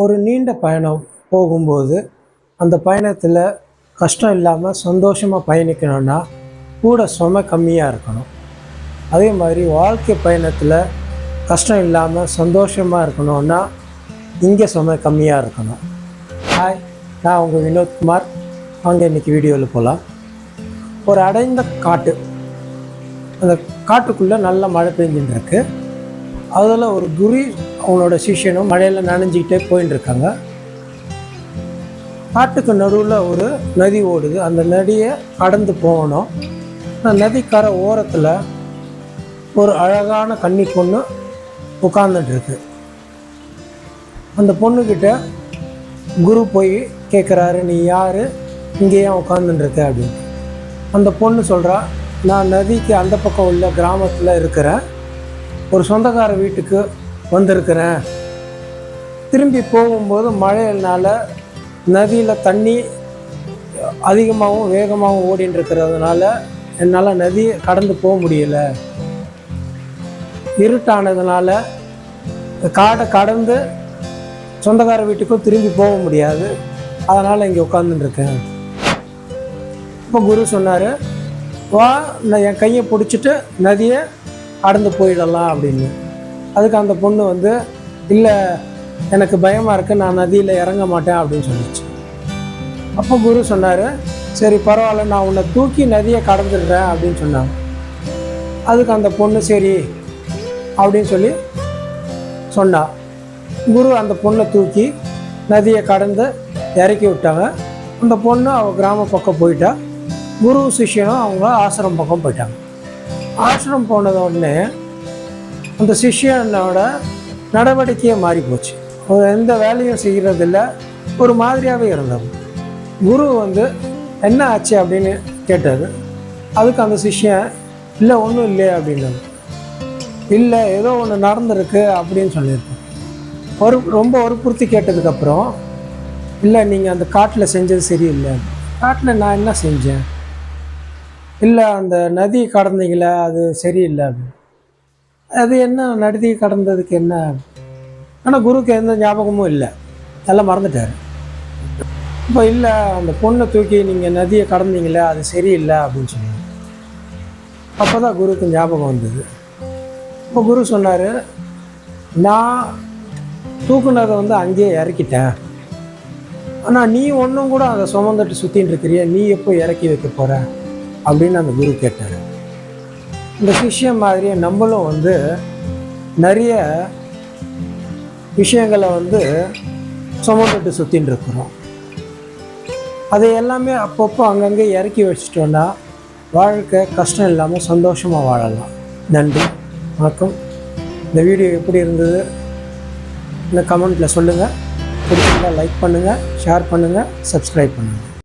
ஒரு நீண்ட பயணம் போகும்போது அந்த பயணத்தில் கஷ்டம் இல்லாமல் சந்தோஷமாக பயணிக்கணும்னா கூட சுமை கம்மியாக இருக்கணும். அதே மாதிரி வாழ்க்கை பயணத்தில் கஷ்டம் இல்லாமல் சந்தோஷமாக இருக்கணும்னா இங்கே சுமை கம்மியாக இருக்கணும். ஹாய், நான் உங்கள் வினோத்குமார். வாங்க இன்றைக்கி வீடியோவில் போகலாம். ஒரு அடைந்த காட்டு, அந்த காட்டுக்குள்ளே நல்ல மழை பெஞ்சுட்டு இருக்கு. அதில் ஒரு குரு அவனோட சிஷ்யனும் மழையில் நனைஞ்சிக்கிட்டே போயின்னு இருக்காங்க. காட்டுக்கு நடுவில் ஒரு நதி ஓடுது. அந்த நதியை கடந்து போகணும். அந்த நதிக்கரை ஓரத்தில் ஒரு அழகான கன்னி பொண்ணு உட்கார்ந்துட்டுருக்கு. அந்த பொண்ணுக்கிட்ட குரு போய் கேட்குறாரு, நீ யார், இங்கே ஏன் உட்காந்துட்டுருக்க அப்படின்னு. அந்த பொண்ணு சொல்கிறா, நான் நதிக்கு அந்த பக்கம் உள்ள கிராமத்தில் இருக்கிறேன், ஒரு சொந்தக்கார வீட்டுக்கு வந்திருக்கிறேன். திரும்பி போகும்போது மழையினால் நதியில் தண்ணி அதிகமாகவும் வேகமாகவும் ஓடின்னு இருக்கிறதுனால என்னால் நதியை கடந்து போக முடியலை. இருட்டானதுனால காடை கடந்து சொந்தக்கார வீட்டுக்கும் திரும்பி போக முடியாது. அதனால் இங்கே உட்காந்துட்டுருக்கேன். இப்போ குரு சொன்னார், வா, நான் என் கையை பிடிச்சிட்டு நதியை கடந்து போயிடலாம் அப்படின்னு. அதுக்கு அந்த பொண்ணு இல்லை, எனக்கு பயமாக இருக்குது, நான் நதியில் இறங்க மாட்டேன் அப்படின்னு சொல்லிச்சு. அப்போ குரு சொன்னார், சரி பரவாயில்ல, நான் உன்னை தூக்கி நதியை கடந்துடுறேன் அப்படின்னு சொன்னாங்க. அதுக்கு அந்த பொண்ணு சரி அப்படின்னு சொல்லி சொன்னா. குரு அந்த பொண்ணை தூக்கி நதியை கடந்து இறக்கி விட்டாங்க. அந்த பொண்ணு அவள் கிராம பக்கம் போயிட்டா. குரு சிஷ்யனும் அவங்க ஆசிரமம் பக்கம் போயிட்டாங்க. ஆசிரமம் போனத உடனே அந்த சிஷ்யனோட நடவடிக்கையே மாறி போச்சு. அவர் எந்த வேலையும் செய்கிறதில்ல, ஒரு மாதிரியாகவே இருந்தாங்க. குரு என்ன ஆச்சு அப்படின்னு கேட்டார். அதுக்கு அந்த சிஷ்யன், இல்லை ஒன்றும் இல்லை அப்படின்னாங்க. இல்லை, ஏதோ ஒன்று நடந்திருக்கு அப்படின்னு சொல்லியிருக்கேன். ரொம்ப வற்புறுத்தி கேட்டதுக்கப்புறம், இல்லை நீங்கள் அந்த காட்டில் செஞ்சது சரியில்லை. காட்டில் நான் என்ன செஞ்சேன்? இல்லை, அந்த நதி கடந்தீங்களே அது சரியில்லை அப்படின்னு. அது என்ன, நதி கடந்ததுக்கு என்ன? ஆனால் குருக்கு எந்த ஞாபகமும் இல்லை, எல்லாம் மறந்துட்டார். இப்போ இல்லை, அந்த பொண்ணை தூக்கி நீங்கள் நதியை கடந்தீங்களே அது சரியில்லை அப்படின்னு சொன்னாங்க. அப்போ தான் குருக்கு ஞாபகம் வந்தது. இப்போ குரு சொன்னார், நான் தூக்குனதை அங்கேயே இறக்கிட்டேன், ஆனால் நீ ஒன்றும் கூட அதை சுமந்துட்டு சுற்றின்னு இருக்கிறிய, நீ எப்போ இறக்கி வைக்க போகிற அப்படின்னு அந்த குரு கேட்டார். இந்த சிஷ்யம் மாதிரியே நம்மளும் நிறைய விஷயங்களை சுமந்துட்டு சுற்றின்னு இருக்கிறோம். அதை எல்லாமே அப்பப்போ அங்கங்கே இறக்கி வச்சிட்டோன்னா வாழ்க்கை கஷ்டம் இல்லாமல் சந்தோஷமாக வாழலாம். நன்றி, வணக்கம். இந்த வீடியோ எப்படி இருந்தது இந்த கமெண்ட்டில் சொல்லுங்கள். பிடிச்சிருந்தால் லைக் பண்ணுங்கள், ஷேர் பண்ணுங்கள், சப்ஸ்கிரைப் பண்ணுங்கள்.